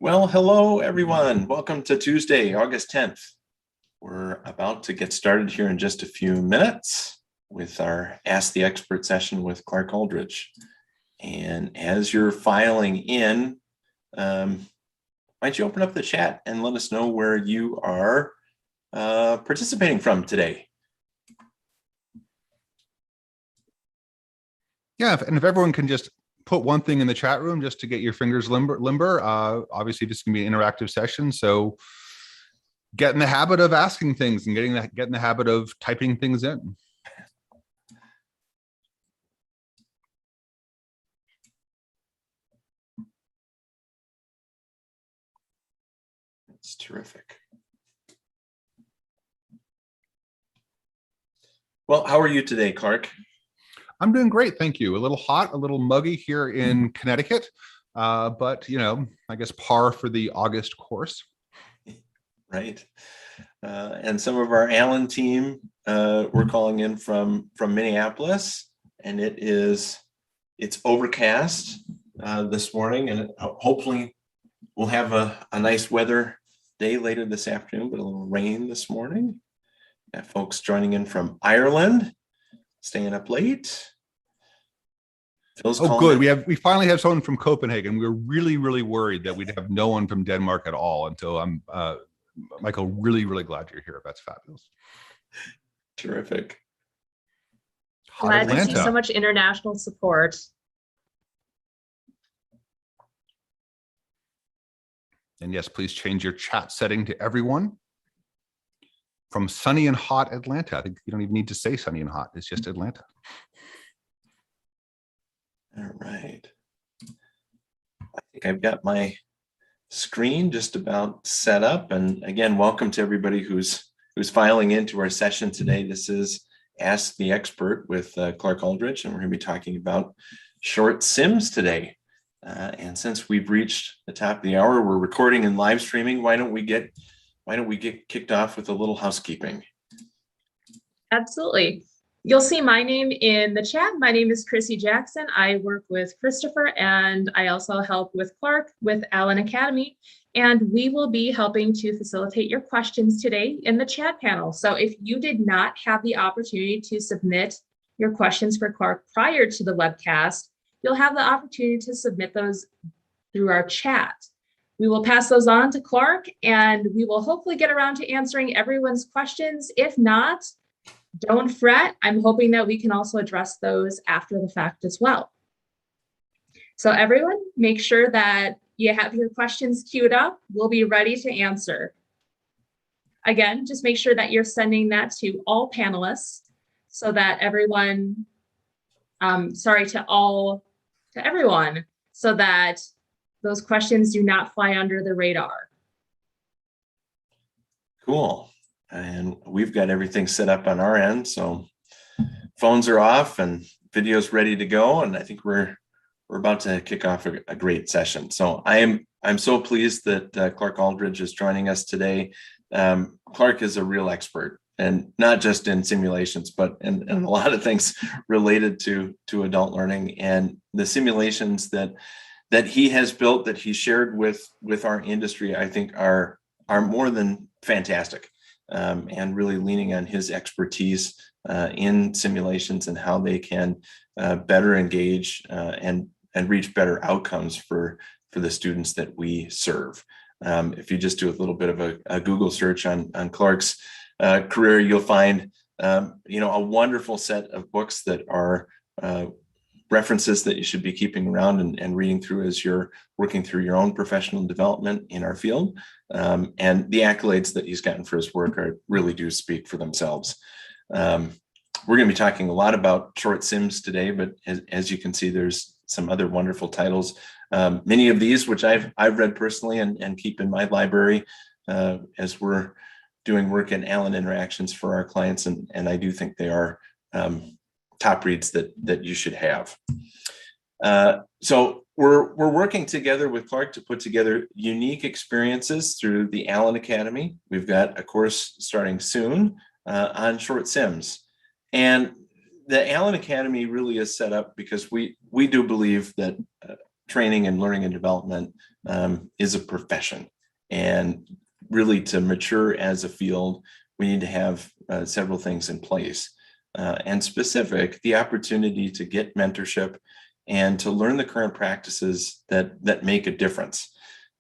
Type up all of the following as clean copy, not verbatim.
Well, hello, everyone. Welcome to Tuesday, August 10th. We're about to get started here in just a few minutes with our Ask the Expert session with Clark Aldrich. And as you're filing in, why don't you open up the chat and let us know where you are participating from today? Yeah, and if everyone can just put one thing in the chat room just to get your fingers limber. Obviously, this can be an interactive session, so get in the habit of asking things and get in the habit of typing things in. That's terrific. Well, how are you today, Clark? I'm doing great, thank you. A little hot, a little muggy here in Connecticut, but I guess par for the August course. Right. And some of our Allen team, we're calling in from Minneapolis, and it's overcast this morning, and hopefully we'll have a nice weather day later this afternoon, but a little rain this morning. Got folks joining in from Ireland, staying up late. Phil's good. We finally have someone from Copenhagen. We were really worried that we'd have no one from Denmark at all until I'm Michael, really glad you're here. That's fabulous. Terrific. Glad to see so much international support. And yes, please change your chat setting to everyone. From sunny and hot Atlanta. I think you don't even need to say sunny and hot. It's just Atlanta. All right. I think I've got my screen just about set up. And again, welcome to everybody who's filing into our session today. This is Ask the Expert with Clark Aldrich, and we're going to be talking about short sims today. And since we've reached the top of the hour, we're recording and live streaming. Why don't we get kicked off with a little housekeeping? Absolutely. You'll see my name in the chat. My name is Chrissy Jackson. I work with Christopher, and I also help with Clark with Allen Academy. And we will be helping to facilitate your questions today in the chat panel. So if you did not have the opportunity to submit your questions for Clark prior to the webcast, you'll have the opportunity to submit those through our chat. We will pass those on to Clark, and we will hopefully get around to answering everyone's questions. If not, don't fret. I'm hoping that we can also address those after the fact as well. So everyone, make sure that you have your questions queued up. We'll be ready to answer. Again, just make sure that you're sending that to all panelists so that everyone, to everyone, so that those questions do not fly under the radar. Cool. And we've got everything set up on our end. So phones are off and video's ready to go. And I think we're about to kick off a great session. So I'm so pleased that Clark Aldrich is joining us today. Clark is a real expert, and not just in simulations, but in a lot of things related to adult learning. And the simulations that he has built, that he shared with our industry, I think are more than fantastic. And really leaning on his expertise in simulations and how they can better engage and reach better outcomes for the students that we serve. If you just do a little bit of a Google search on Clark's career, you'll find a wonderful set of books that are references that you should be keeping around and reading through as you're working through your own professional development in our field. And the accolades that he's gotten for his work really do speak for themselves. We're going to be talking a lot about short sims today, but as you can see, there's some other wonderful titles. Many of these, which I've read personally and keep in my library as we're doing work in Allen Interactions for our clients. And I do think they are top reads that you should have. So we're working together with Clark to put together unique experiences through the Allen Academy. We've got a course starting soon on short sims. And the Allen Academy really is set up because we do believe that training and learning and development is a profession. And really, to mature as a field, we need to have several things in place. And specific, the opportunity to get mentorship and to learn the current practices that make a difference.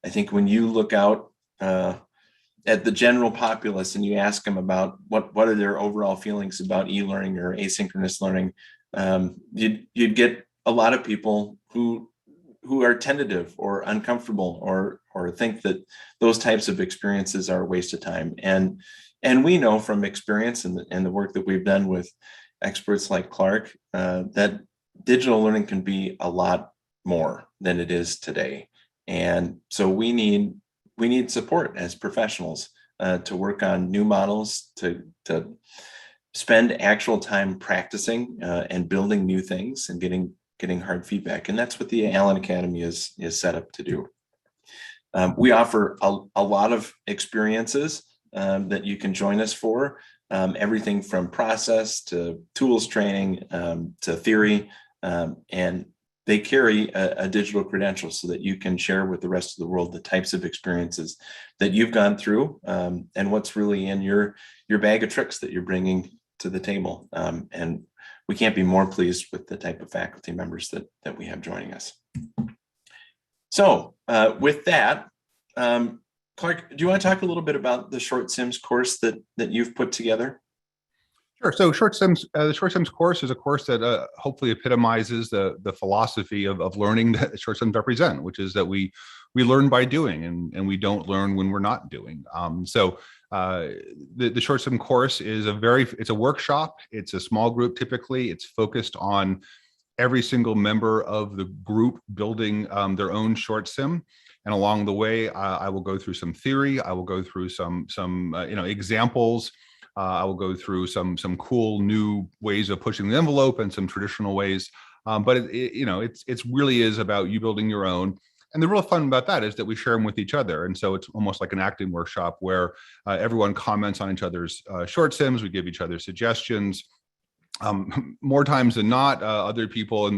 I think when you look out at the general populace and you ask them about what are their overall feelings about e-learning or asynchronous learning, you'd get a lot of people who are tentative or uncomfortable or think that those types of experiences are a waste of time. And we know from experience and the work that we've done with experts like Clark that digital learning can be a lot more than it is today. And so we need support as professionals to work on new models, to spend actual time practicing and building new things and getting hard feedback. And that's what the Allen Academy is set up to do. We offer a lot of experiences that you can join us for, everything from process to tools training to theory, and they carry a digital credential so that you can share with the rest of the world the types of experiences that you've gone through and what's really in your bag of tricks that you're bringing to the table. And we can't be more pleased with the type of faculty members that we have joining us. So with that, Clark, do you want to talk a little bit about the Short Sims course that you've put together? Sure. So the Short Sims course is a course that hopefully epitomizes the philosophy of learning that Short Sims represent, which is that we learn by doing and we don't learn when we're not doing. The Short Sim course is it's a workshop. It's a small group typically. It's focused on every single member of the group building their own short sim. And along the way, I will go through some theory. I will go through some examples. I will go through some cool new ways of pushing the envelope and some traditional ways. But it's really is about you building your own. And the real fun about that is that we share them with each other. And so it's almost like an acting workshop where everyone comments on each other's short sims. We give each other suggestions. More times than not, other people in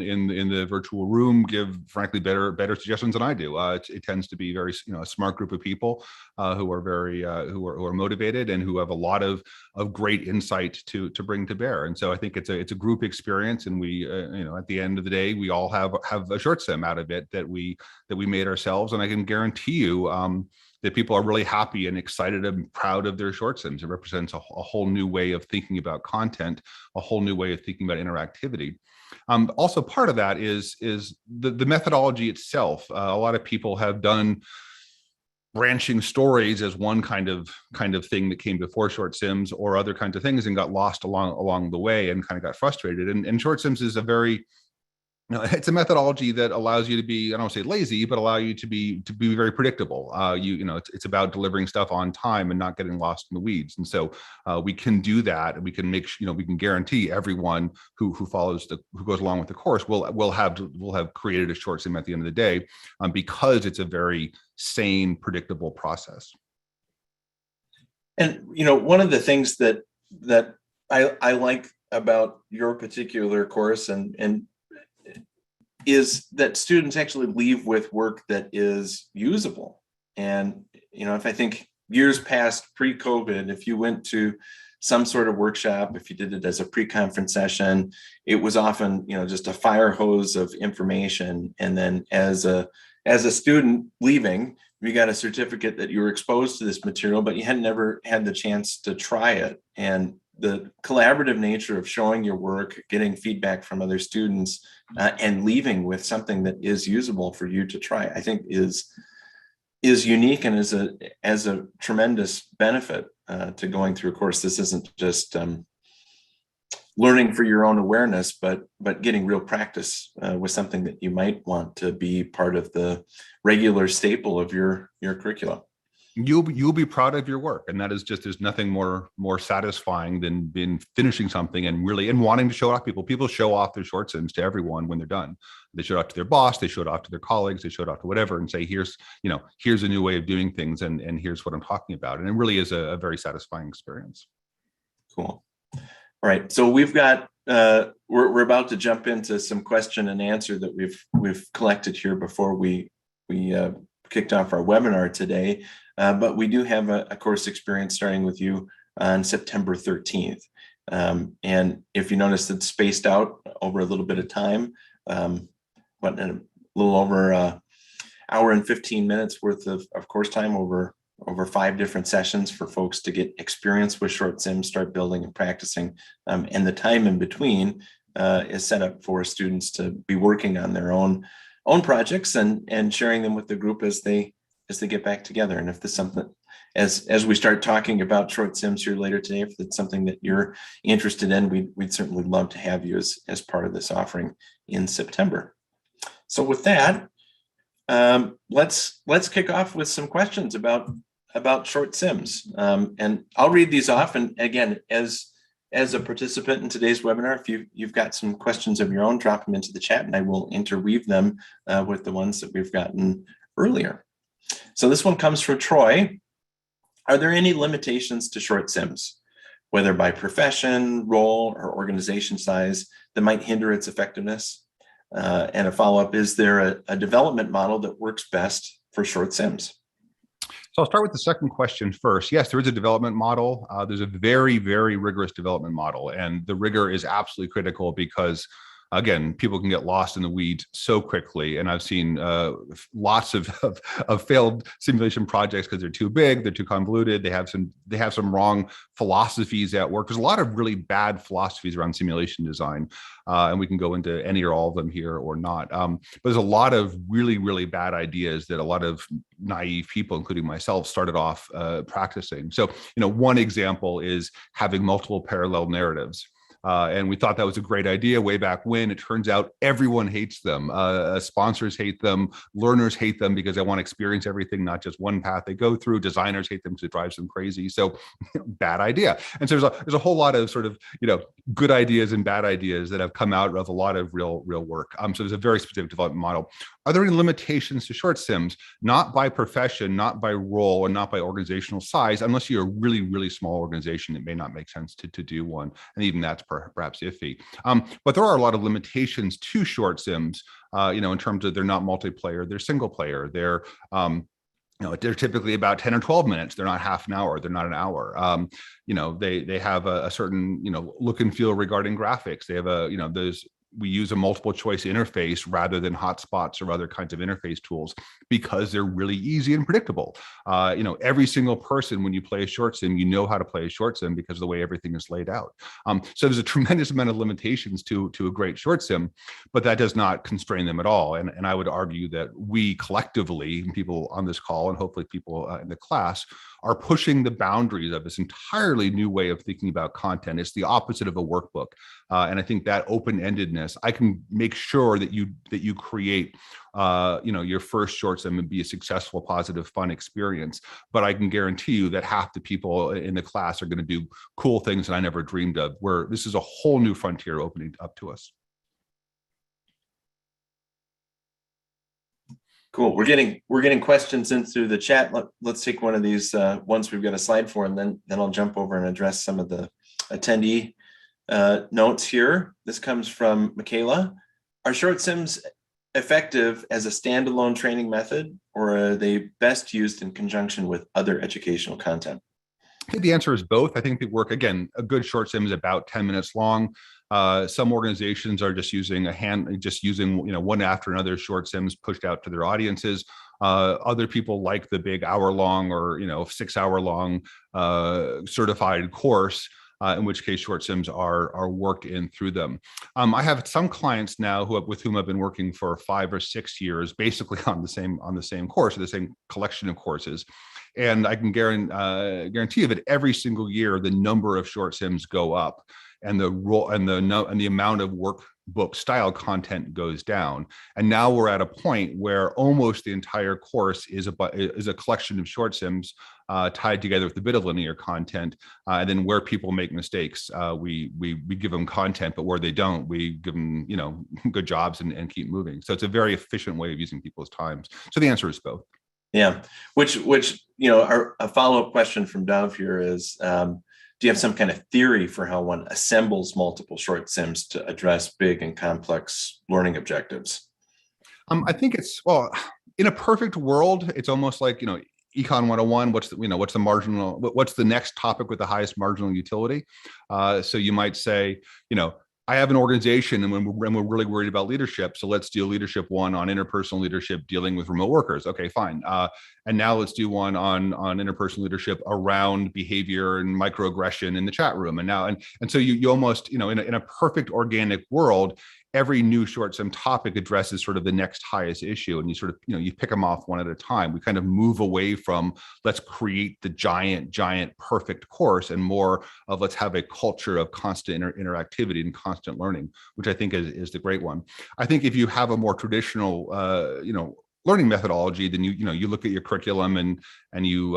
the virtual room give, frankly, better suggestions than I do. It tends to be very, a smart group of people who are very who are motivated and who have a lot of great insight to bring to bear. And so I think it's a group experience, and we at the end of the day, we all have a short sim out of it that we made ourselves, and I can guarantee you that people are really happy and excited and proud of their short sims. It represents a whole new way of thinking about content, a whole new way of thinking about interactivity. Also, part of that is the methodology itself. A lot of people have done branching stories as one kind of thing that came before short sims, or other kinds of things, and got lost along the way and kind of got frustrated. And short sims is a very it's a methodology that allows you to be, I don't want to say lazy, but allow you to be very predictable. It's about delivering stuff on time and not getting lost in the weeds. And so we can do that, and we can we can guarantee everyone who goes along with the course will have created a short sim at the end of the day, because it's a very sane, predictable process. And one of the things that I like about your particular course and is that students actually leave with work that is usable. And, if I think years past pre-COVID, if you went to some sort of workshop, if you did it as a pre-conference session, it was often, just a fire hose of information. And then as a student leaving, you got a certificate that you were exposed to this material, but you had never had the chance to try it. And the collaborative nature of showing your work, getting feedback from other students, and leaving with something that is usable for you to try, I think is unique and is a tremendous benefit to going through a course. This isn't just learning for your own awareness, but getting real practice with something that you might want to be part of the regular staple of your curriculum. You'll be proud of your work, and that is there's nothing more satisfying than finishing something and wanting to show it off. People show off their short sims to everyone when they're done. They show it off to their boss, they show it off to their colleagues, they show it off to whatever, and say, here's a new way of doing things, and here's what I'm talking about. And it really is a very satisfying experience. Cool. All right, so we've got we're about to jump into some question and answer that we've collected here before we kicked off our webinar today, but we do have a course experience starting with you on September 13th. And if you notice, it's spaced out over a little bit of time, but a little over hour and 15 minutes worth of course time over 5 different sessions for folks to get experience with short sims, start building and practicing. And the time in between is set up for students to be working on their own projects and sharing them with the group as they get back together. And if there's something, as we start talking about short sims here later today, if it's something that you're interested in, we'd certainly love to have you as part of this offering in September. So with that, let's kick off with some questions about short sims. And I'll read these off. And again, as a participant in today's webinar, if you've got some questions of your own, drop them into the chat and I will interweave them with the ones that we've gotten earlier. So this one comes from Troy. Are there any limitations to short sims, whether by profession, role, or organization size, that might hinder its effectiveness? And a follow-up, is there a development model that works best for short sims? So I'll start with the second question first. Yes, there is a development model. There's a very, very rigorous development model, and the rigor is absolutely critical because, again, people can get lost in the weeds so quickly. And I've seen lots of failed simulation projects because they're too big, they're too convoluted, they have some wrong philosophies at work. There's a lot of really bad philosophies around simulation design, and we can go into any or all of them here or not. But there's a lot of really, really bad ideas that a lot of naive people, including myself, started off practicing. So, one example is having multiple parallel narratives. And we thought that was a great idea way back when. It turns out everyone hates them. Sponsors hate them. Learners hate them because they want to experience everything, not just one path they go through. Designers hate them because it drives them crazy. So bad idea. And so there's a whole lot of sort of, good ideas and bad ideas that have come out of a lot of real work. So there's a very specific development model. Are there any limitations to short sims? Not by profession, not by role, and not by organizational size. Unless you're a really, really small organization, it may not make sense to do one. And even that's perhaps iffy. But there are a lot of limitations to short sims, in terms of they're not multiplayer, they're single player. They're they're typically about 10 or 12 minutes. They're not half an hour. They're not an hour. They have a certain, look and feel regarding graphics. They have we use a multiple choice interface rather than hotspots or other kinds of interface tools because they're really easy and predictable. Every single person, when you play a short sim, you know how to play a short sim because of the way everything is laid out. So there's a tremendous amount of limitations to a great short sim, but that does not constrain them at all. And I would argue that we collectively, people on this call and hopefully people in the class, are pushing the boundaries of this entirely new way of thinking about content. It's the opposite of a workbook. And I think that open-endedness, I can make sure that you create your first short sim and be a successful, positive, fun experience. But I can guarantee you that half the people in the class are going to do cool things that I never dreamed of, where this is a whole new frontier opening up to us. Cool. We're getting questions in through the chat. Let's take one of these once we've got a slide for, and then I'll jump over and address some of the attendee notes here. This comes from Michaela. Are short sims effective as a standalone training method, or are they best used in conjunction with other educational content? I think the answer is both. I think they work. Again, a good short sim is about 10 minutes long. Some organizations are just using one after another short sims pushed out to their audiences. Other people like the big hour-long or 6-hour-long certified course, in which case short sims are worked in through them. I have some clients now with whom I've been working for 5 or 6 years, basically on the same course, or the same collection of courses. And I can guarantee you that every single year the number of short sims go up, and the amount of workbook style content goes down. And now we're at a point where almost the entire course is a collection of short sims tied together with a bit of linear content. And then where people make mistakes, we give them content, but where they don't, we give them good jobs and keep moving. So it's a very efficient way of using people's times. So the answer is both. Yeah, which a follow-up question from Dov here is, do you have some kind of theory for how one assembles multiple short sims to address big and complex learning objectives? I think it's, well, in a perfect world, it's almost like, Econ 101, what's the marginal, what's the next topic with the highest marginal utility? So you might say, I have an organization and we're really worried about leadership. So let's do leadership one on interpersonal leadership dealing with remote workers. Okay, fine. And now let's do one on interpersonal leadership around behavior and microaggression in the chat room. And so you almost, in a perfect organic world, every new short sim topic addresses sort of the next highest issue. And you sort of, you pick them off one at a time. We kind of move away from let's create the giant perfect course and more of let's have a culture of constant interactivity and constant learning, which I think is the great one. I think if you have a more traditional, learning methodology, then you look at your curriculum and you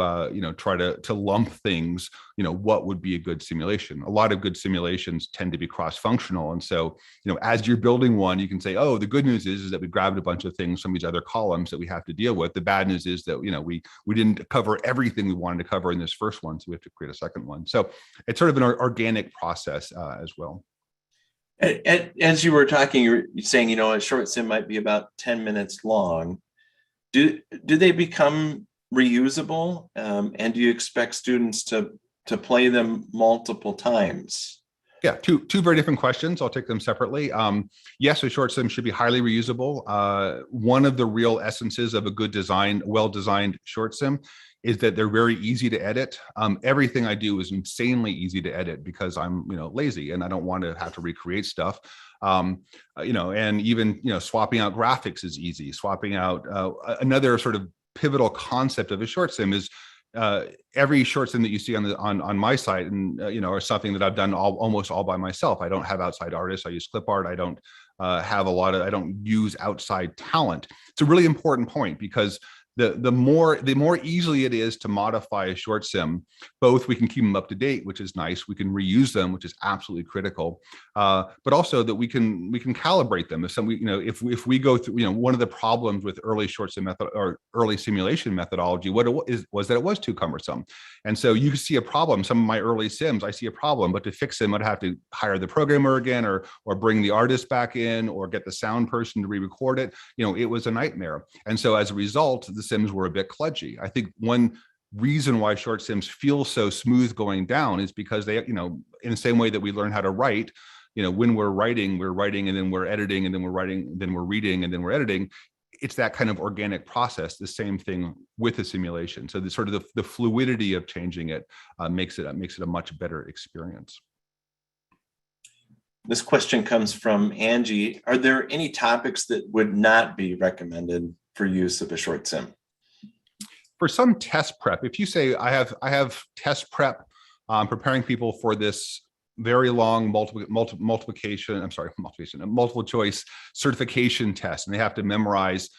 try to lump things. What would be a good simulation? A lot of good simulations tend to be cross-functional, and so as you're building one, you can say, oh, the good news is that we grabbed a bunch of things from these other columns that we have to deal with. The bad news is that we didn't cover everything we wanted to cover in this first one, so we have to create a second one. So it's sort of an organic process as well. As you were talking, you're saying, a short sim might be about 10 minutes long. Do they become reusable? And do you expect students to play them multiple times? Yeah, two very different questions. I'll take them separately. Yes, a short sim should be highly reusable. One of the real essences of a good design, well-designed short sim is that they're very easy to edit. Everything I do is insanely easy to edit because I'm lazy and I don't want to have to recreate stuff. And even swapping out graphics is easy. Swapping out another sort of pivotal concept of a short sim is every short sim that you see on my site and are something that I've done almost all by myself. I don't have outside artists. I use clip art. I don't I don't use outside talent. It's a really important point because the more easily it is to modify a short sim, both we can keep them up to date, which is nice. We can reuse them, which is absolutely critical. But also that we can calibrate them. If we go through, one of the problems with early short sim method or early simulation methodology, was that it was too cumbersome. And so you see a problem. Some of my early sims, I see a problem, but to fix them, I'd have to hire the programmer again, or bring the artist back in, or get the sound person to re-record it. It was a nightmare. And so as a result, the sims were a bit kludgy. I think one reason why short sims feel so smooth going down is because they, in the same way that we learn how to write, when we're writing and then we're editing and then we're writing, then we're reading and then we're editing. It's that kind of organic process. The same thing with a simulation. So the sort of the fluidity of changing it makes it a much better experience. This question comes from Angie. Are there any topics that would not be recommended for use of a short sim? For some test prep, if you say I have test prep, preparing people for this very long multiple choice certification test, and they have to memorize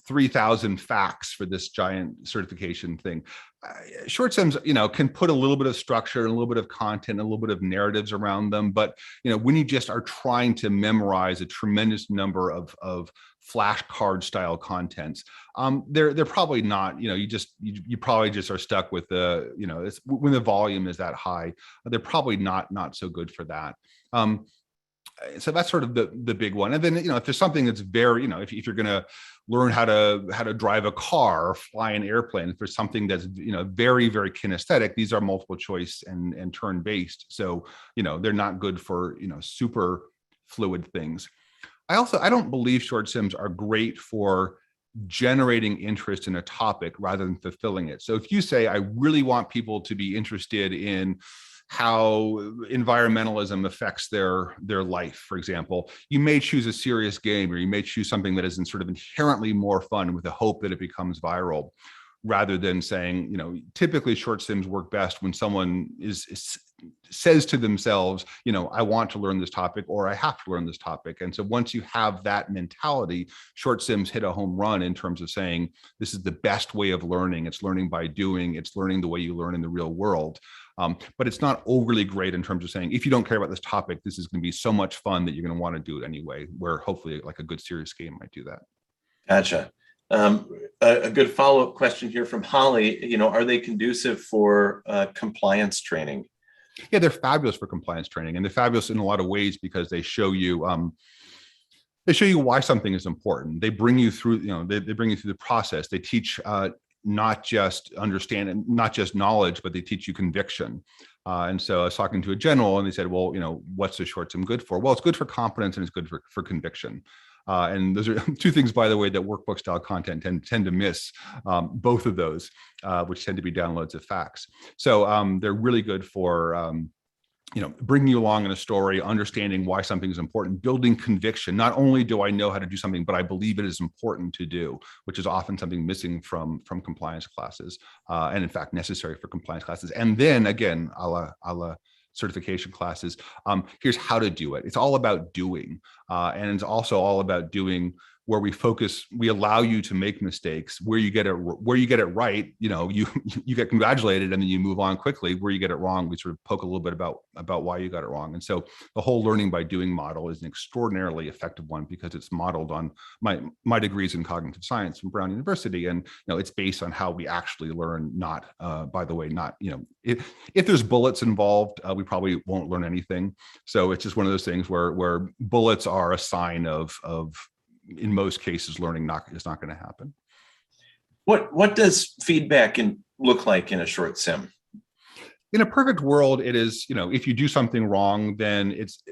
3,000 facts for this giant certification thing. Short sims, can put a little bit of structure and a little bit of content, and a little bit of narratives around them. But, when you just are trying to memorize a tremendous number of flashcard style contents, they're probably not, you probably just are stuck with the, when the volume is that high, they're probably not so good for that. So that's sort of the big one. And then, if there's something that's very, if you're going to learn how to drive a car or fly an airplane, if there's something that's, very, very kinesthetic, these are multiple choice and turn based. So, they're not good for, super fluid things. I don't believe short sims are great for generating interest in a topic rather than fulfilling it. So if you say, I really want people to be interested in how environmentalism affects their life, for example, you may choose a serious game, or you may choose something that isn't sort of inherently more fun with the hope that it becomes viral, rather than saying, typically short sims work best when someone says to themselves, I want to learn this topic, or I have to learn this topic. And so once you have that mentality, short sims hit a home run in terms of saying, this is the best way of learning. It's learning by doing. It's learning the way you learn in the real world. But it's not overly great in terms of saying, if you don't care about this topic, this is going to be so much fun that you're going to want to do it anyway, where hopefully like a good serious game might do that. Gotcha. A good follow-up question here from Holly, are they conducive for compliance training? Yeah, they're fabulous for compliance training, and they're fabulous in a lot of ways because they show you They show you why something is important. They bring you through, they bring you through the process. They teach not just understanding, not just knowledge, but they teach you conviction. And so I was talking to a general and they said, well, what's the short sim good for? Well, it's good for competence and it's good for conviction. And those are two things, by the way, that workbook style content tend to miss, both of those, which tend to be downloads of facts. So they're really good for bringing you along in a story, understanding why something is important, building conviction. Not only do I know how to do something, but I believe it is important to do, which is often something missing from compliance classes, and in fact necessary for compliance classes. And then again, a la certification classes, here's how to do it. It's all about doing, and it's also all about doing where we allow you to make mistakes. Where you get it right, you get congratulated and then you move on quickly. Where you get it wrong, we sort of poke a little bit about why you got it wrong. And so the whole learning by doing model is an extraordinarily effective one because it's modeled on my degrees in cognitive science from Brown University, and it's based on how we actually learn. Not, by the way, not if there's bullets involved, we probably won't learn anything. So it's just one of those things where bullets are a sign of in most cases, learning is not going to happen. What does feedback look like in a short sim? In a perfect world, it is, if you do something wrong, then it's,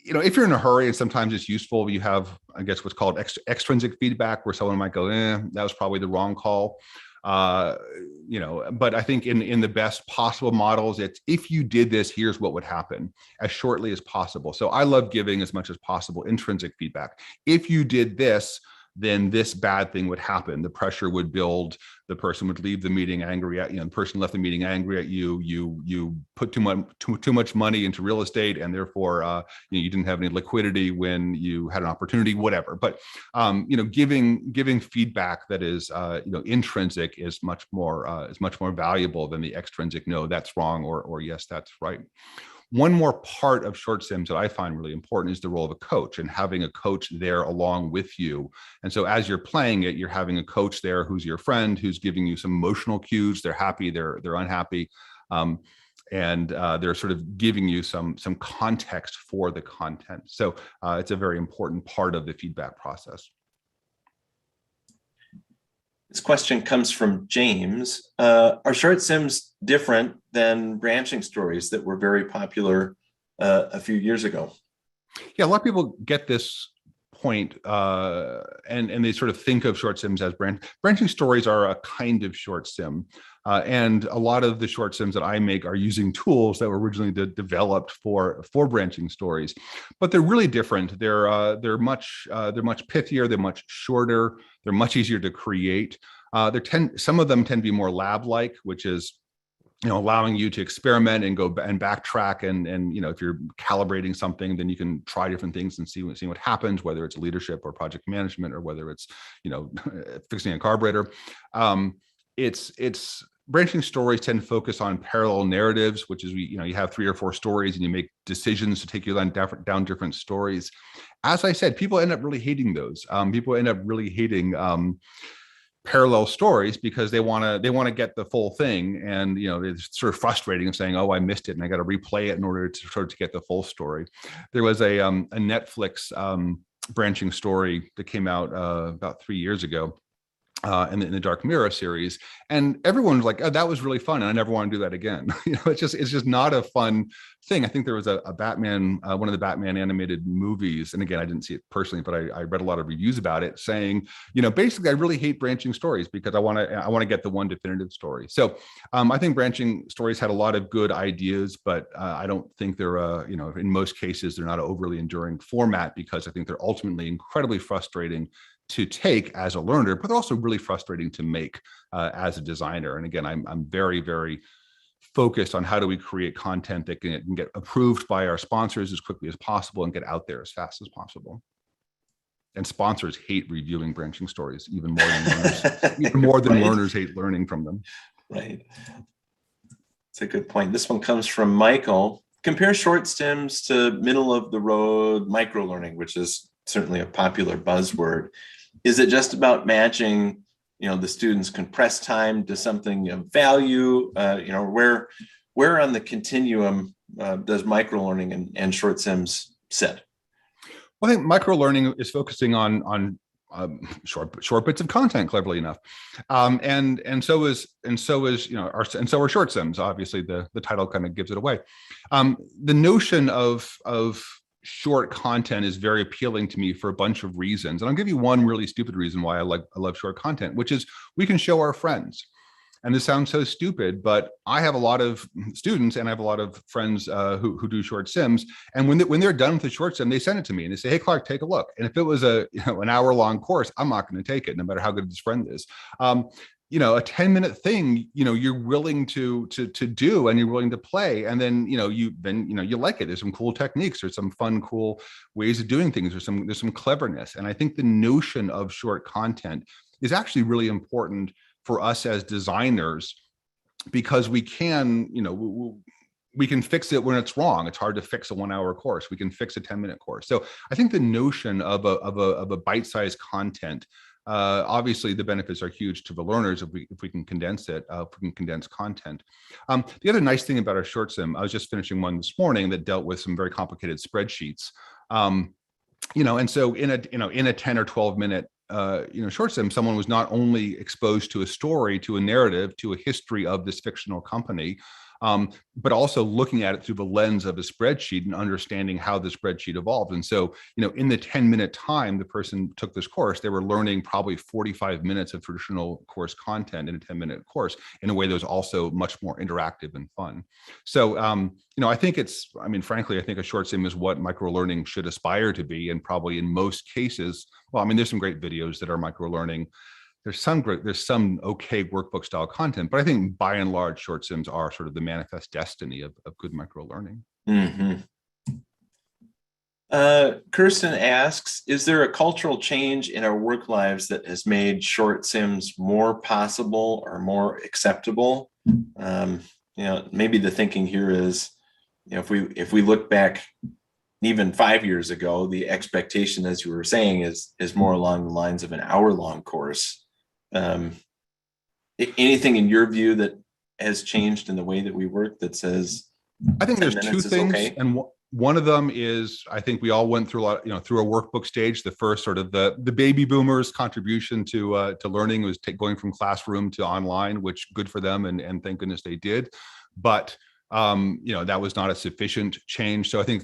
if you're in a hurry, and sometimes it's useful, you have, I guess, what's called extrinsic feedback, where someone might go, that was probably the wrong call. But I think in the best possible models, it's, if you did this, here's what would happen, as shortly as possible. So I love giving as much as possible intrinsic feedback. If you did this, then this bad thing would happen. The pressure would build. The person would leave the meeting angry at the person left the meeting angry at you. You put too much money into real estate, and therefore you didn't have any liquidity when you had an opportunity. Whatever. But giving feedback that is intrinsic is much more valuable than the extrinsic. No, that's wrong, or yes, that's right. One more part of short sims that I find really important is the role of a coach, and having a coach there along with you. And so as you're playing it, you're having a coach there who's your friend, who's giving you some emotional cues. They're happy, they're unhappy. And they're sort of giving you some context for the content. So it's a very important part of the feedback process. This question comes from James. Are short sims different than branching stories that were very popular a few years ago? Yeah, a lot of people get this point, and they sort of think of short sims as branching stories are a kind of short sim. And a lot of the short sims that I make are using tools that were originally developed for branching stories, but they're really different. They're much pithier. They're much shorter. They're much easier to create. Some of them tend to be more lab-like, which is allowing you to experiment and go and backtrack, and if you're calibrating something, then you can try different things and see what happens, whether it's leadership or project management, or whether it's fixing a carburetor. It's branching stories tend to focus on parallel narratives, which is you have 3 or 4 stories and you make decisions to take you down different stories. As I said, people end up really hating those. People end up really hating parallel stories because they want to get the full thing, and it's sort of frustrating and saying, oh, I missed it and I got to replay it in order to get the full story. There was a Netflix branching story that came out about 3 years ago, in the Dark Mirror series, and everyone was like, oh, that was really fun, and I never want to do that again. It's just not a fun thing. I think there was a Batman, one of the Batman animated movies, and again, I didn't see it personally, but I read a lot of reviews about it saying, basically, I really hate branching stories because I want to get the one definitive story. So I think branching stories had a lot of good ideas, but I don't think they're in most cases they're not an overly enduring format, because I think they're ultimately incredibly frustrating to take as a learner, but also really frustrating to make as a designer. And again, I'm very, very focused on how do we create content that can get approved by our sponsors as quickly as possible and get out there as fast as possible. And sponsors hate reviewing branching stories even more than learners, right. Learners hate learning from them. Right. That's a good point. This one comes from Michael. Compare short sims to middle of the road microlearning, which is certainly a popular buzzword. Is it just about matching, the students' compressed time to something of value? Where on the continuum does microlearning and short sims sit? Well, I think microlearning is focusing on short bits of content, cleverly enough, and so is are short sims. Obviously, the title kind of gives it away. The notion of short content is very appealing to me for a bunch of reasons, and I'll give you one really stupid reason why I love short content, which is we can show our friends. And this sounds so stupid, but I have a lot of students and I have a lot of friends who do short sims. And when they're done with the short sim, they send it to me and they say, "Hey, Clark, take a look." And if it was an hour-long course, I'm not going to take it, no matter how good this friend is. A 10-minute thing, you're willing to do, and you're willing to play, and then you like it. There's some cool techniques, there's some fun, cool ways of doing things, there's some cleverness. And I think the notion of short content is actually really important for us as designers, because we can fix it when it's wrong. It's hard to fix a 1-hour course. We can fix a 10-minute course. So I think the notion of a bite-sized content, obviously the benefits are huge to the learners if we can condense it, if we can condense content. The other nice thing about our short sim, I was just finishing one this morning that dealt with some very complicated spreadsheets. And so in a 10 or 12-minute short sim, someone was not only exposed to a story, to a narrative, to a history of this fictional company, but also looking at it through the lens of a spreadsheet and understanding how the spreadsheet evolved. And so, in the 10-minute time the person took this course, they were learning probably 45 minutes of traditional course content in a 10-minute course in a way that was also much more interactive and fun. So, I think frankly, I think a short sim is what microlearning should aspire to be. And probably in most cases, there's some great videos that are microlearning. There's some okay workbook style content, but I think by and large, short sims are sort of the manifest destiny of good micro learning. Mm-hmm. Kirsten asks, is there a cultural change in our work lives that has made short sims more possible or more acceptable? Maybe the thinking here is, if we look back even 5 years ago, the expectation, as you were saying, is more along the lines of an hour-long course. Anything in your view that has changed in the way that we work that says? I think there's two things, okay? And one of them is, I think we all went through through a workbook stage. The first sort of the baby boomers' contribution to learning was going from classroom to online, which good for them, and thank goodness they did. But that was not a sufficient change. So I think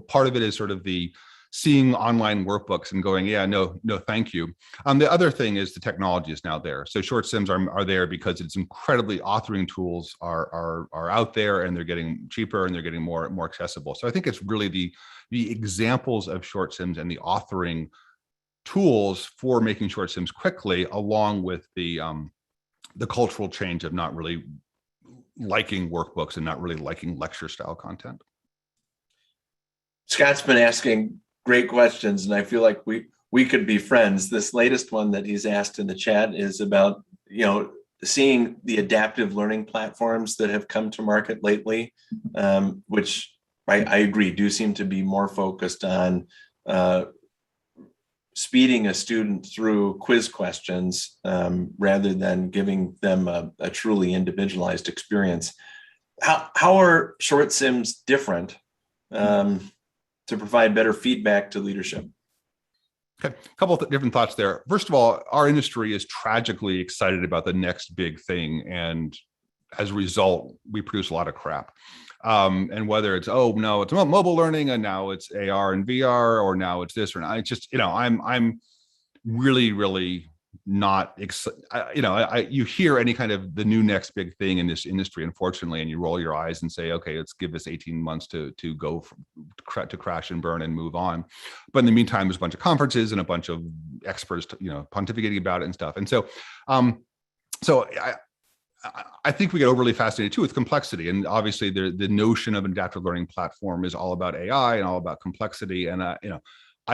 part of it is sort of the seeing online workbooks and going, yeah, no, thank you. The other thing is the technology is now there. So short sims are there because it's incredibly, authoring tools are out there, and they're getting cheaper and they're getting more accessible. So I think it's really the examples of short sims and the authoring tools for making short sims quickly, along with the cultural change of not really liking workbooks and not really liking lecture style content. Scott's been asking great questions, and I feel like we could be friends. This latest one that he's asked in the chat is about, seeing the adaptive learning platforms that have come to market lately, which I agree do seem to be more focused on speeding a student through quiz questions rather than giving them a truly individualized experience. How are short sims different to provide better feedback to leadership? Okay, a couple of different thoughts there. First of all, our industry is tragically excited about the next big thing, and as a result, we produce a lot of crap. And whether it's it's mobile learning, and now it's AR and VR, or now it's this or not, it's just I'm really not excited. You hear any kind of the new next big thing in this industry, unfortunately, and you roll your eyes and say, okay, let's give this 18 months to go to crash and burn and move on. But in the meantime, there's a bunch of conferences and a bunch of experts, pontificating about it and stuff. And so, I think we get overly fascinated too with complexity, and obviously the notion of an adaptive learning platform is all about AI and all about complexity. And I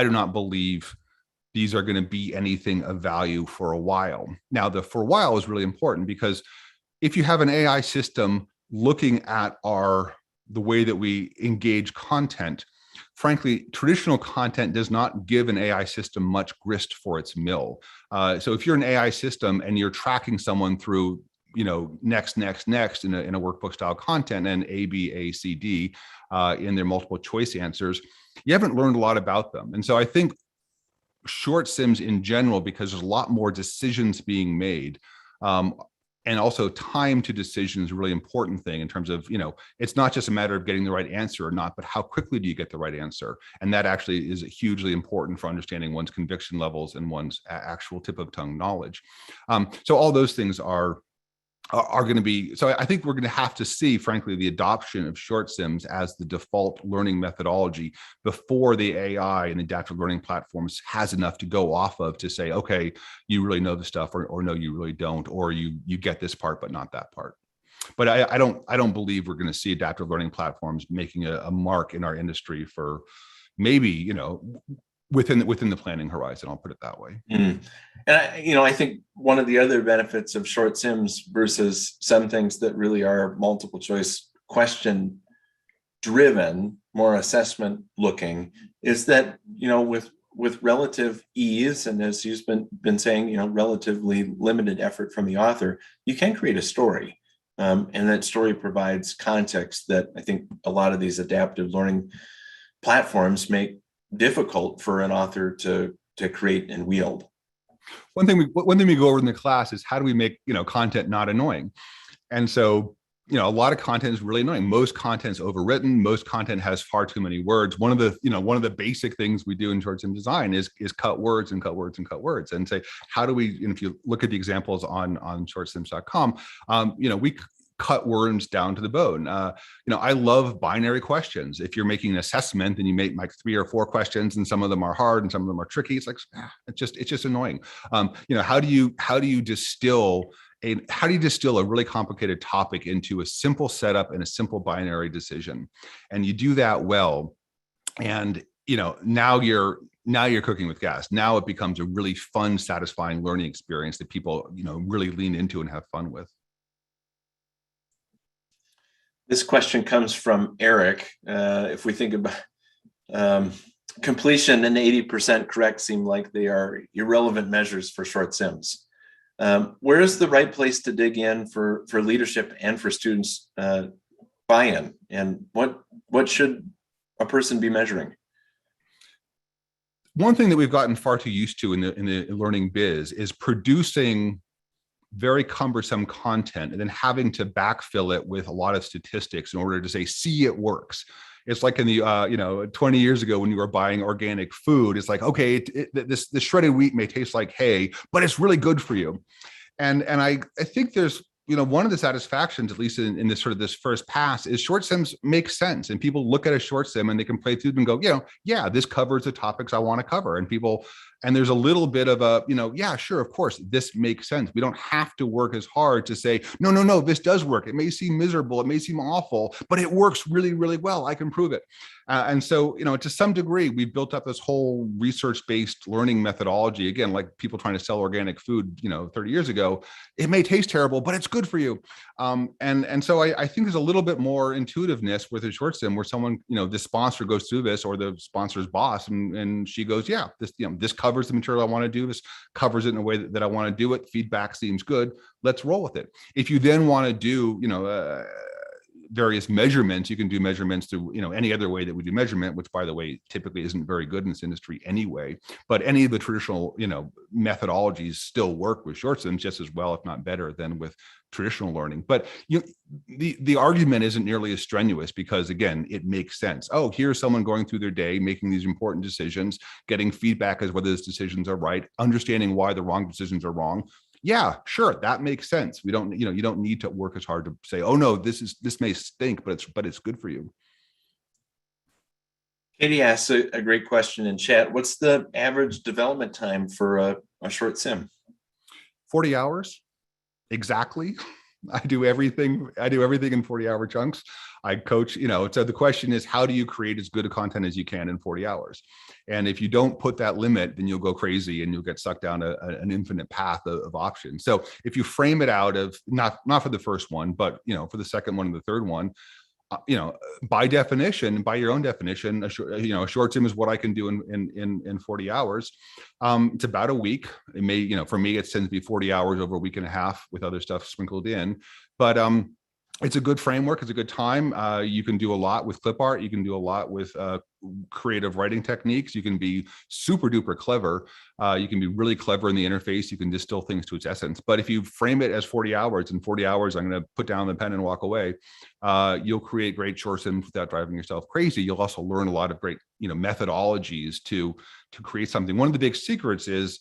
do not believe these are going to be anything of value for a while. Now, the for a while is really important, because if you have an AI system looking at the way that we engage content, frankly, traditional content does not give an AI system much grist for its mill. So if you're an AI system and you're tracking someone through next in a workbook style content, and A, B, A, C, D in their multiple choice answers, you haven't learned a lot about them. And so I think short sims in general, because there's a lot more decisions being made, and also time to decision is a really important thing in terms of, it's not just a matter of getting the right answer or not, but how quickly do you get the right answer? And that actually is hugely important for understanding one's conviction levels and one's actual tip of tongue knowledge. So all those things are going to be, so I think we're going to have to see, frankly, the adoption of short sims as the default learning methodology before the AI and adaptive learning platforms has enough to go off of to say, okay, you really know the stuff, or no, you really don't, or you get this part, but not that part. But I don't believe we're going to see adaptive learning platforms making a mark in our industry for maybe, within the planning horizon. I'll put it that way. And I think one of the other benefits of short sims versus some things that really are multiple choice question driven, more assessment looking, is that, with relative ease, and as you've been saying, relatively limited effort from the author, you can create a story. And that story provides context that I think a lot of these adaptive learning platforms make difficult for an author to create and wield. One thing we go over in the class is how do we make content not annoying? And so a lot of content is really annoying. Most content is overwritten. Most content has far too many words. One of the basic things we do in short sim design is cut words and cut words and cut words, and say, how do we? And if you look at the examples on shortsims.com, we cut words down to the bone. I love binary questions. If you're making an assessment and you make like 3 or 4 questions, and some of them are hard and some of them are tricky, it's like, it's just annoying. How do you distill a really complicated topic into a simple setup and a simple binary decision? And you do that well, and now you're cooking with gas. Now it becomes a really fun, satisfying learning experience that people really lean into and have fun with. This question comes from Eric. If we think about completion and 80% correct seem like they are irrelevant measures for short sims. Where is the right place to dig in for leadership and for students buy-in? And what should a person be measuring? One thing that we've gotten far too used to in the learning biz is producing very cumbersome content and then having to backfill it with a lot of statistics in order to say, see, it works. It's like in the 20 years ago when you were buying organic food, it's like, okay, this shredded wheat may taste like hay, but it's really good for you. And I think there's one of the satisfactions, at least in this this first pass, is short sims make sense, and people look at a short sim and they can play through and go, yeah, this covers the topics I want to cover, and there's a little bit of a, yeah, sure, of course, this makes sense. We don't have to work as hard to say, no, this does work. It may seem miserable, it may seem awful, but it works really, really well. I can prove it. And so, to some degree, we built up this whole research-based learning methodology. Again, like people trying to sell organic food, 30 years ago. It may taste terrible, but it's good for you. And so I think there's a little bit more intuitiveness with a short sim where someone, the sponsor goes through this, or the sponsor's boss, and she goes, yeah, this covers the material I want to do. This covers it in a way that I want to do it. Feedback seems good. Let's roll with it. If you then want to do, various measurements, you can do measurements through any other way that we do measurement, which, by the way, typically isn't very good in this industry anyway. But any of the traditional methodologies still work with short sims just as well, if not better, than with traditional learning. But the argument isn't nearly as strenuous because, again, it makes sense. Oh, here's someone going through their day, making these important decisions, getting feedback as whether those decisions are right, understanding why the wrong decisions are wrong. Yeah, sure, that makes sense. We don't, you don't need to work as hard to say, oh no, this may stink, but it's good for you. Katie asks a great question in chat. What's the average development time for a short sim? 40 hours, exactly. I do everything in 40-hour chunks. I coach, so the question is, how do you create as good a content as you can in 40 hours? And if you don't put that limit, then you'll go crazy and you'll get sucked down an infinite path of options. So if you frame it out of not for the first one, but for the second one and the third one, by definition, by your own definition, a short sim is what I can do in 40 hours. It's about a week. It may, for me, it tends to be 40 hours over a week and a half with other stuff sprinkled in. But it's a good framework. It's a good time. You can do a lot with clip art. You can do a lot with creative writing techniques. You can be super duper clever. You can be really clever in the interface. You can distill things to its essence. But if you frame it as 40 hours, in 40 hours, I'm going to put down the pen and walk away, you'll create great short sims without driving yourself crazy. You'll also learn a lot of great, methodologies to create something. One of the big secrets is,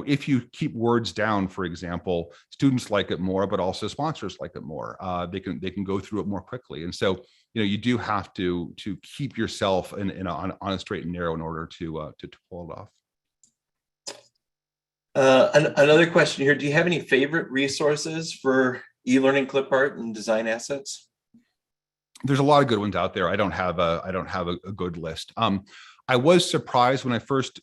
if you keep words down, for example, students like it more, but also sponsors like it more. They can go through it more quickly. And so, you do have to keep yourself on a straight and narrow in order to pull it off. Another question here. Do you have any favorite resources for e-learning clip art and design assets? There's a lot of good ones out there. I don't have a good list. I was surprised when I first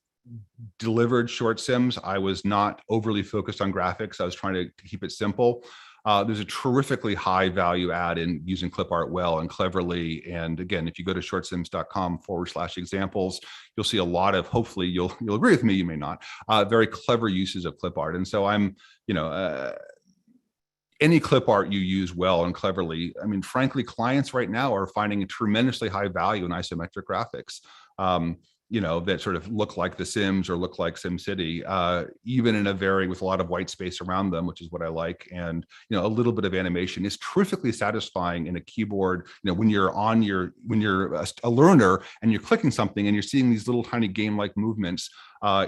delivered short sims. I was not overly focused on graphics. I was trying to keep it simple. There's a terrifically high value add in using clip art well and cleverly. And again, if you go to shortsims.com/examples, you'll see a lot of, hopefully you'll agree with me, you may not, very clever uses of clip art. And so I'm, any clip art you use well and cleverly, I mean, frankly, clients right now are finding a tremendously high value in isometric graphics. That sort of look like The Sims or look like SimCity, even with a lot of white space around them, which is what I like. And, a little bit of animation is terrifically satisfying in a keyboard. When you're a learner and you're clicking something and you're seeing these little tiny game-like movements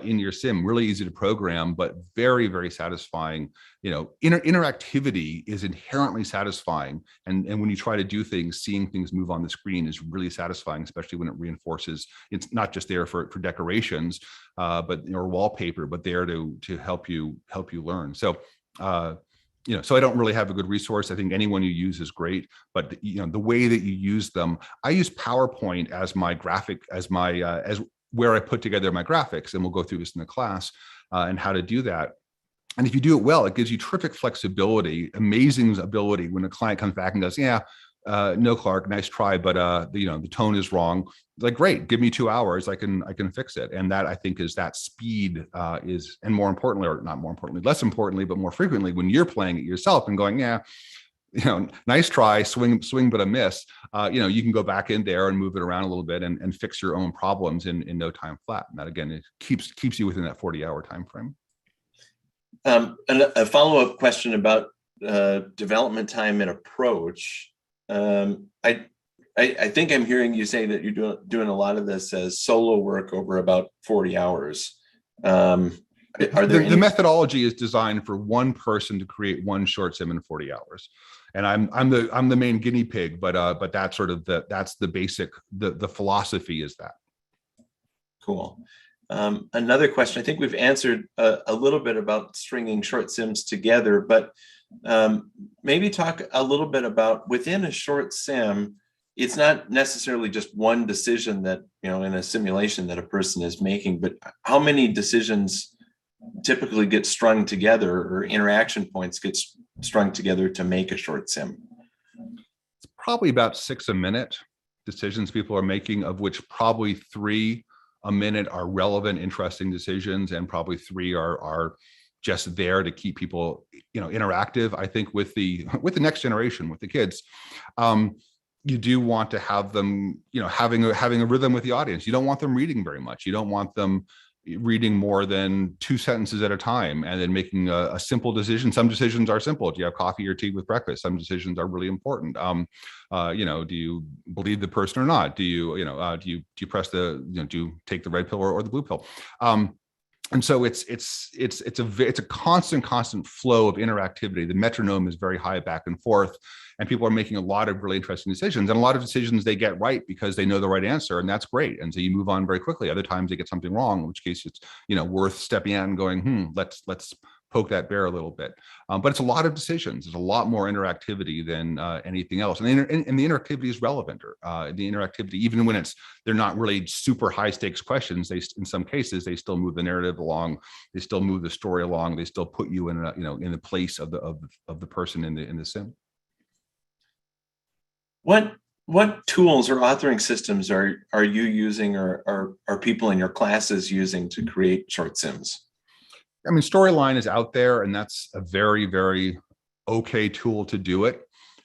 in your sim, really easy to program, but very, very satisfying. Interactivity is inherently satisfying. And when you try to do things, seeing things move on the screen is really satisfying, especially when it reinforces. It's not just there for decorations, or wallpaper, but there to help you learn. So, so I don't really have a good resource. I think anyone you use is great, but the way that you use them, I use PowerPoint as my graphic, as where I put together my graphics, and we'll go through this in the class and how to do that. And if you do it well, it gives you terrific flexibility, amazing ability when a client comes back and goes, yeah, no, Clark, nice try, but the tone is wrong. Like, great, give me 2 hours, I can fix it. And that, I think, is that speed is, and more importantly, or not more importantly, less importantly, but more frequently, when you're playing it yourself and going, yeah, nice try, swing, but a miss. You can go back in there and move it around a little bit and fix your own problems in no time flat. And that, again, it keeps you within that 40-hour time frame. And a follow-up question about development time and approach. I think I'm hearing you say that you're doing a lot of this as solo work over about 40 hours. The methodology is designed for one person to create one short sim in 40 hours. And I'm the main guinea pig, but that's sort of that's the basic, the philosophy is that. Cool. Another question, I think we've answered a little bit about stringing short sims together, but maybe talk a little bit about within a short sim, it's not necessarily just one decision that, in a simulation that a person is making, but how many decisions typically get strung together, or interaction points get strung together to make a short sim? It's probably about 6 a minute decisions people are making, of which probably 3 a minute are relevant, interesting decisions, and probably 3 are just there to keep people, interactive. I think with the next generation, with the kids, you do want to have them, having a rhythm with the audience. You don't want them reading very much. You don't want them reading more than 2 sentences at a time and then making a simple decision. Some decisions are simple. Do you have coffee or tea with breakfast? Some decisions are really important. Do you believe the person or not? Do you press do you take the red pill or the blue pill? And so it's a constant flow of interactivity. The metronome is very high back and forth, and people are making a lot of really interesting decisions, and a lot of decisions they get right because they know the right answer, and that's great. And so you move on very quickly. Other times they get something wrong, in which case it's worth stepping out and going, let's poke that bear a little bit. But it's a lot of decisions. There's a lot more interactivity than anything else. And the interactivity is relevant. The interactivity, even when they're not really super high stakes questions, in some cases, they still move the narrative along. They still move the story along. They still put you in in the place of the person in the sim. What What tools or authoring systems are you using, or are people in your classes using to create short sims? I mean, Storyline is out there, and that's a very, very okay tool to do it.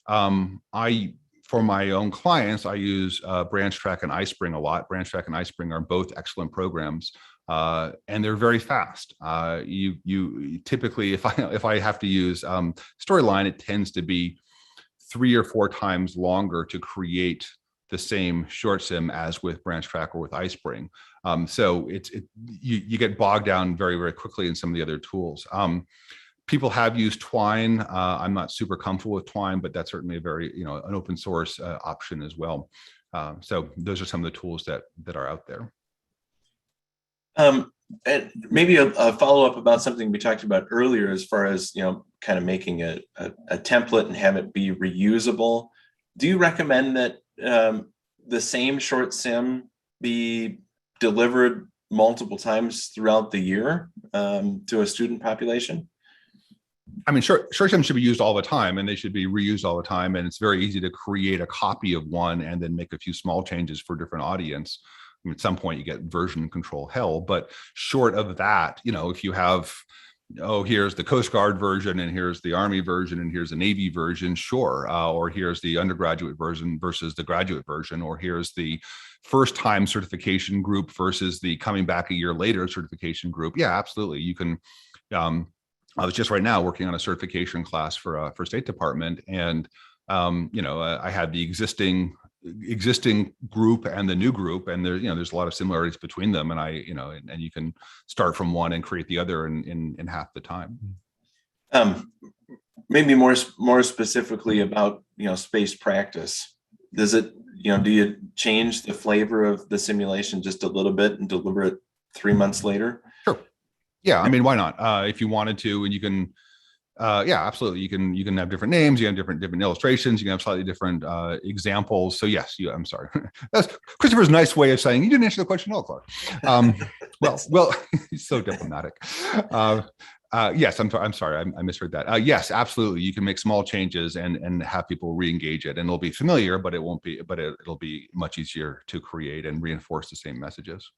For my own clients, I use BranchTrack and iSpring a lot. BranchTrack and iSpring are both excellent programs, and they're very fast. You typically, if I have to use Storyline, it tends to be 3 or 4 times longer to create the same short sim as with BranchTrack or with iSpring. So you get bogged down very, very quickly in some of the other tools. People have used Twine. I'm not super comfortable with Twine, but that's certainly a very, an open source option as well. So those are some of the tools that are out there. And maybe a follow-up about something we talked about earlier, as far as, kind of making a template and have it be reusable. Do you recommend that the same short sim be delivered multiple times throughout the year to a student population? I mean, short sims should be used all the time, and they should be reused all the time. And it's very easy to create a copy of one and then make a few small changes for different audience. I mean, at some point you get version control hell, but short of that, if you have, here's the Coast Guard version, and here's the Army version, and here's the Navy version, sure. Or here's the undergraduate version versus the graduate version, or here's the first time certification group versus the coming back a year later certification group. Yeah, absolutely. You can, I was just right now working on a certification class for State Department, and I had the existing group and the new group, and there's a lot of similarities between them, and and you can start from one and create the other in half the time. Maybe more specifically about space practice. Does it do you change the flavor of the simulation just a little bit and deliver it 3 months later? Sure. Yeah, I mean, why not? If you wanted to, and you can, yeah, absolutely. You can have different names, you have different illustrations, you can have slightly different examples. So yes, I'm sorry. That's Christopher's nice way of saying you didn't answer the question at all, Clark. Well, he's so diplomatic. Yes, I'm sorry, I misheard that. Yes, absolutely. You can make small changes and have people re-engage it, and it'll be familiar, but it won't be. But it'll be much easier to create and reinforce the same messages.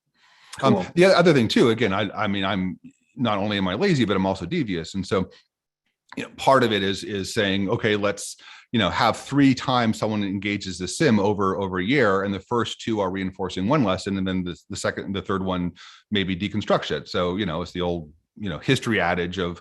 Cool. The other thing too, again, I mean, I'm not only am I lazy, but I'm also devious, and so part of it is saying, okay, let's have 3 times someone engages the sim over a year, and the first 2 are reinforcing one lesson, and then the second and the third one maybe deconstructs it. So it's the old history adage of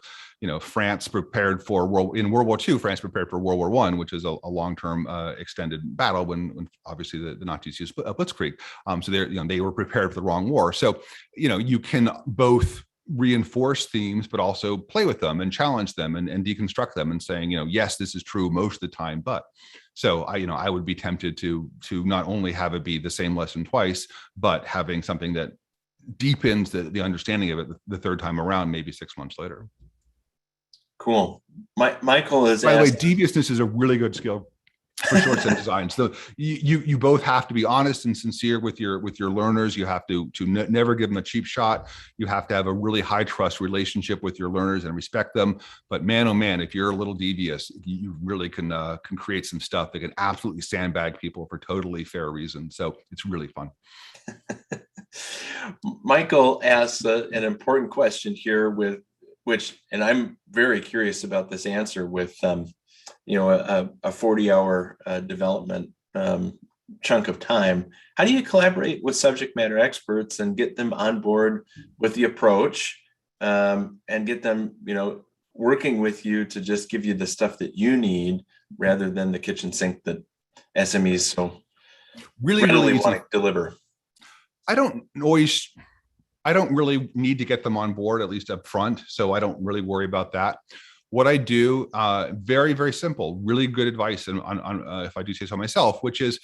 France prepared for in World War II, France prepared for World War I, which is a long-term extended battle when obviously the Nazis used blitzkrieg. So they were prepared for the wrong war. So you can both reinforce themes, but also play with them and challenge them and deconstruct them and saying, yes, this is true most of the time, but. So I would be tempted to not only have it be the same lesson twice, but having something that deepens the understanding of it the third time around, maybe 6 months later. Cool. Michael is. By the way, deviousness is a really good skill for short sim design. So you both have to be honest and sincere with your learners. You have to never give them a cheap shot. You have to have a really high trust relationship with your learners and respect them. But man, oh man, if you're a little devious, you really can create some stuff that can absolutely sandbag people for totally fair reasons. So it's really fun. Michael asks an important question here, and I'm very curious about this answer, with a 40-hour development chunk of time. How do you collaborate with subject matter experts and get them on board with the approach, and get them working with you to just give you the stuff that you need, rather than the kitchen sink that SMEs so really want to deliver? I don't really need to get them on board, at least up front. So I don't really worry about that. What I do, very, very simple, really good advice on if I do say so myself, which is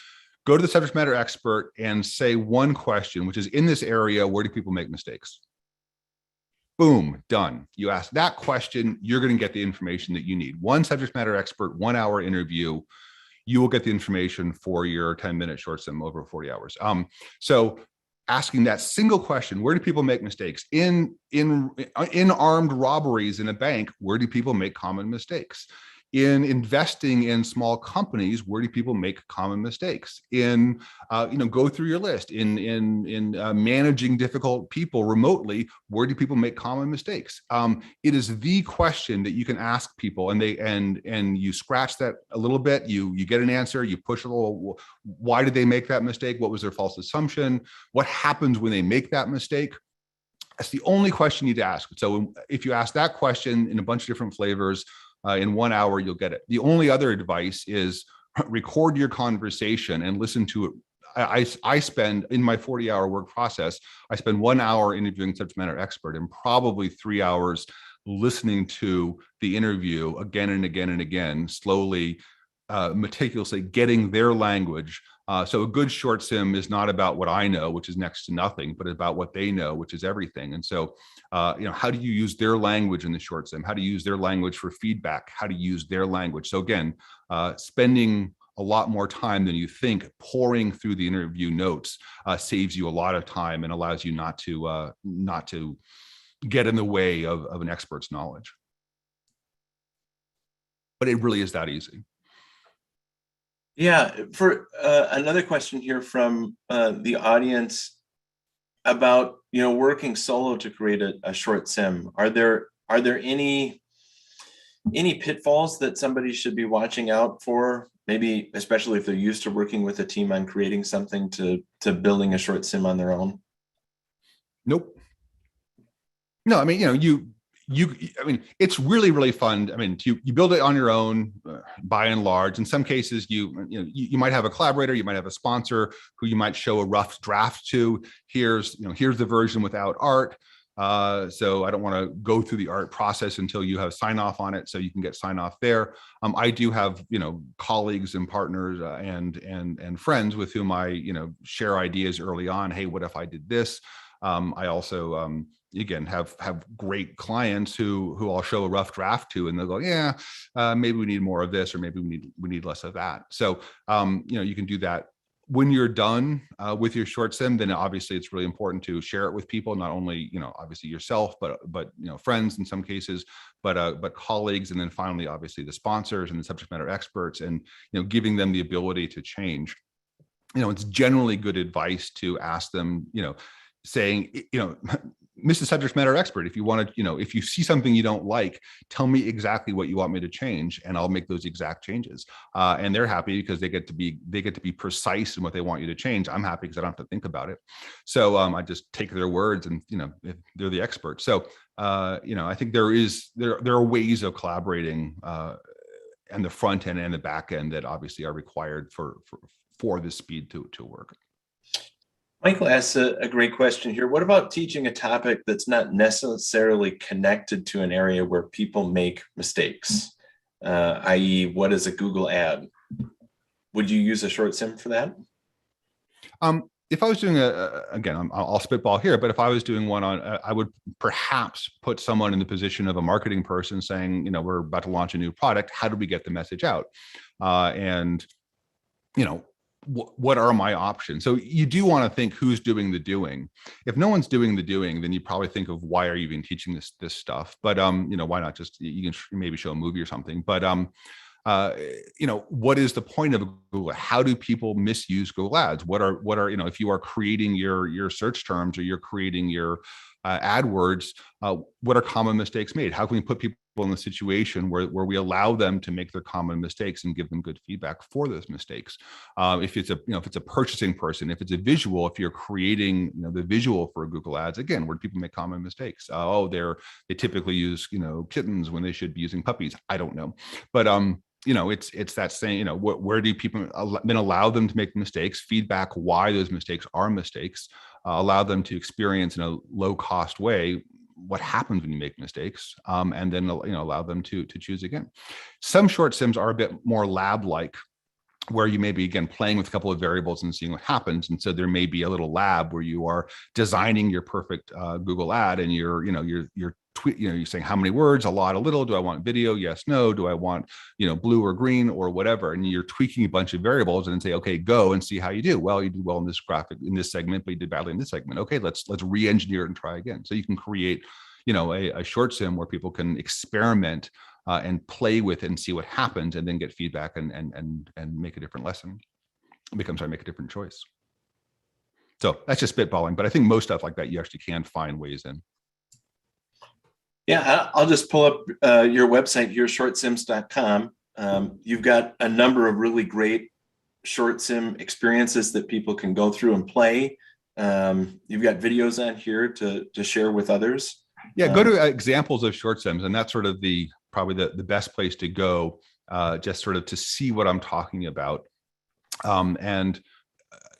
go to the subject matter expert and say one question, which is, in this area, where do people make mistakes? Boom, done. You ask that question, you're going to get the information that you need. One subject matter expert, 1 hour interview, you will get the information for your 10-minute short sim over 40 hours. So asking that single question, where do people make mistakes? In armed robberies in a bank, where do people make common mistakes? In investing in small companies, where do people make common mistakes? In go through your list. In managing difficult people remotely, where do people make common mistakes? It is the question that you can ask people, and you scratch that a little bit. You get an answer. You push a little. Why did they make that mistake? What was their false assumption? What happens when they make that mistake? That's the only question you need to ask. So if you ask that question in a bunch of different flavors, in 1 hour, you'll get it. The only other advice is record your conversation and listen to it. I spend, in my 40-hour work process, I spend 1 hour interviewing subject matter expert and probably 3 hours listening to the interview again and again and again, slowly, meticulously getting their language. So a good short sim is not about what I know, which is next to nothing, but about what they know, which is everything. And so, how do you use their language in the short sim? How do you use their language for feedback? How to use their language? So again, spending a lot more time than you think pouring through the interview notes saves you a lot of time and allows you not to get in the way of an expert's knowledge. But it really is that easy. Yeah, for another question here from the audience about working solo to create a short sim. Are there any pitfalls that somebody should be watching out for? Maybe especially if they're used to working with a team on creating something to building a short sim on their own? Nope. No, I mean, I mean, it's really, really fun. I mean, you build it on your own, by and large. In some cases, you might have a collaborator, you might have a sponsor who you might show a rough draft to. Here's the version without art. So I don't want to go through the art process until you have sign off on it, so you can get sign off there. I do have colleagues and partners and friends with whom I share ideas early on. Hey, what if I did this? I also again have great clients who I'll show a rough draft to, and they'll go, yeah, maybe we need more of this, or maybe we need less of that. So you can do that. When you're done with your short sim, then obviously it's really important to share it with people, not only obviously yourself, but friends in some cases, but colleagues, and then finally obviously the sponsors and the subject matter experts, and giving them the ability to change. It's generally good advice to ask them, saying, Mr. Subject Matter Expert, if you want to, if you see something you don't like, tell me exactly what you want me to change, and I'll make those exact changes. And they're happy because they get to be precise in what they want you to change. I'm happy because I don't have to think about it. So I just take their words, and if they're the expert. So I think there are ways of collaborating and the front end and the back end that obviously are required for this speed to work. Michael asks a great question here. What about teaching a topic that's not necessarily connected to an area where people make mistakes, i.e., what is a Google ad? Would you use a short sim for that? If I was doing again, I'll spitball here, but if I was doing one on, I would perhaps put someone in the position of a marketing person saying, we're about to launch a new product. How do we get the message out? What are my options? So you do want to think who's doing the doing. If no one's doing the doing, then you probably think of why are you even teaching this stuff? But why not just, you can maybe show a movie or something. But what is the point of Google? How do people misuse Google Ads? What are if you are creating your search terms, or you're creating your AdWords, what are common mistakes made? How can we put people in a situation where we allow them to make their common mistakes and give them good feedback for those mistakes? If it's a purchasing person, if it's a visual, if you're creating the visual for Google Ads, again, where do people make common mistakes? They typically use kittens when they should be using puppies. I don't know, but it's that saying, where do people then allow them to make mistakes, feedback why those mistakes are mistakes, allow them to experience in a low cost way what happens when you make mistakes, and then allow them to choose again. Some short sims are a bit more lab-like, where you may be, again, playing with a couple of variables and seeing what happens. And so there may be a little lab where you are designing your perfect Google ad, and you're saying how many words, a lot, a little, do I want video? Yes, no. Do I want, blue or green or whatever? And you're tweaking a bunch of variables and say, okay, go and see how you do. Well, you did well in this graphic, in this segment, but you did badly in this segment. Okay, let's re-engineer it and try again. So you can create, a short sim where people can experiment and play with it and see what happens, and then get feedback and make a different lesson. Make a different choice. So that's just spitballing, but I think most stuff like that you actually can find ways in. Yeah, I'll just pull up your website here, shortsims.com. You've got a number of really great short sim experiences that people can go through and play. You've got videos on here to share with others. Yeah, go to examples of short sims, and that's sort of probably the best place to go, just sort of to see what I'm talking about. And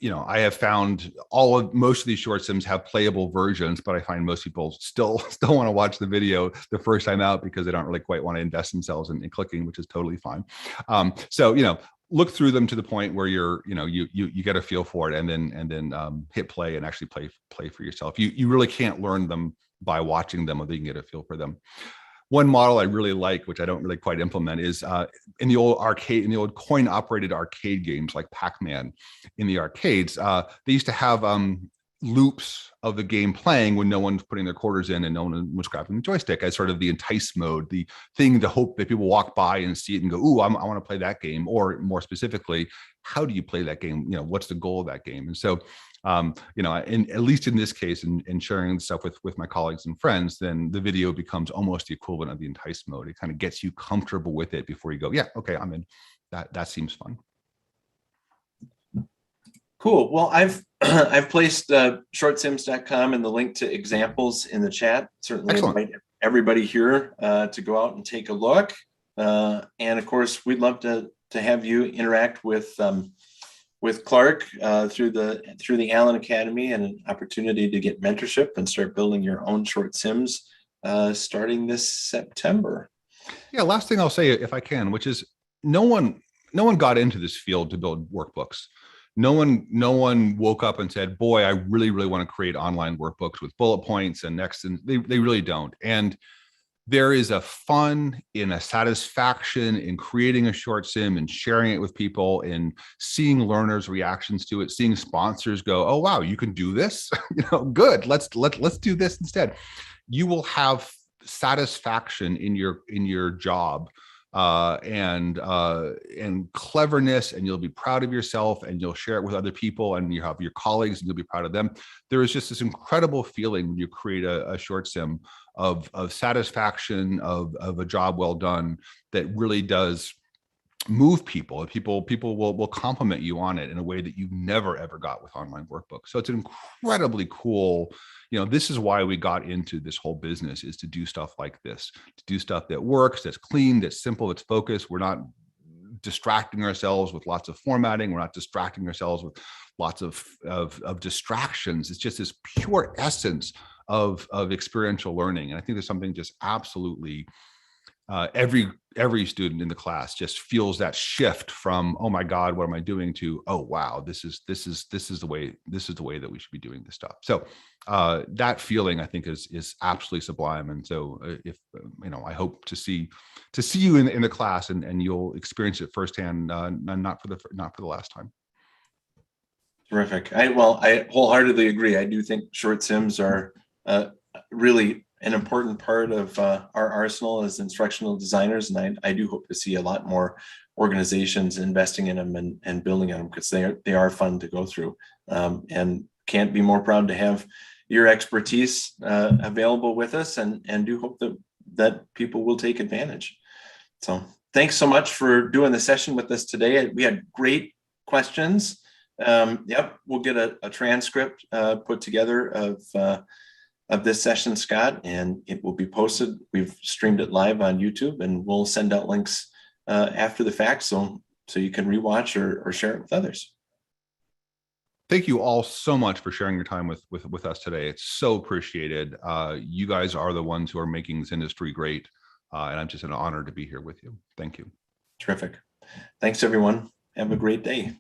I have found most of these short sims have playable versions, but I find most people still want to watch the video the first time out because they don't really quite want to invest themselves in clicking, which is totally fine. So look through them to the point where you get a feel for it, and then hit play and actually play for yourself. You really can't learn them by watching them, although you can get a feel for them. One model I really like, which I don't really quite implement, is in the old coin-operated arcade games like Pac-Man. In the arcades, they used to have loops of the game playing when no one's putting their quarters in and no one was grabbing the joystick, as sort of the entice mode, the thing to hope that people walk by and see it and go, "Ooh, I want to play that game." Or more specifically, how do you play that game? What's the goal of that game? And so, at least in this case, in sharing stuff with my colleagues and friends, then the video becomes almost the equivalent of the entice mode. It kind of gets you comfortable with it before you go, "Yeah, okay, I'm in." That seems fun. Cool. Well, I've placed shortsims.com and the link to examples in the chat. Certainly invite everybody here to go out and take a look. And of course, we'd love to have you interact with Clark through the Allen Academy, and an opportunity to get mentorship and start building your own short sims starting this September. Yeah. Last thing I'll say, if I can, which is no one got into this field to build workbooks. No one woke up and said, "Boy, I really, really want to create online workbooks with bullet points and next." And they really don't. And there is a fun in a satisfaction in creating a short sim and sharing it with people, and seeing learners' reactions to it, seeing sponsors go, "Oh, wow, you can do this." Good. Let's do this instead. You will have satisfaction in your job. And cleverness, and you'll be proud of yourself, and you'll share it with other people, and you have your colleagues and you'll be proud of them. There is just this incredible feeling when you create a short sim of satisfaction of a job well done, that really does move people. People will compliment you on it in a way that you never ever got with online workbooks. So it's an incredibly cool, this is why we got into this whole business, is to do stuff like this, to do stuff that works, that's clean, that's simple, that's focused. We're not distracting ourselves with lots of formatting. We're not distracting ourselves with lots of distractions. It's just this pure essence of experiential learning. And I think there's something just absolutely every student in the class just feels that shift from, "Oh my God, what am I doing?" to, "Oh wow, this is the way that we should be doing this stuff." So that feeling, I think, is absolutely sublime. And so if I hope to see you in the class, and you'll experience it firsthand, not for the last time. Terrific. I wholeheartedly agree. I do think short sims are really an important part of our arsenal as instructional designers, and I do hope to see a lot more organizations investing in them and building on them, because they are fun to go through, and can't be more proud to have your expertise available with us, and do hope that people will take advantage. So thanks so much for doing the session with us today. We had great questions. We'll get a transcript put together of this session, Scott, and it will be posted. We've streamed it live on YouTube, and we'll send out links after the fact, so you can rewatch or share it with others. Thank you all so much for sharing your time with us today. It's so appreciated. You guys are the ones who are making this industry great, and I'm just an honor to be here with you. Thank you. Terrific. Thanks, everyone. Have a great day.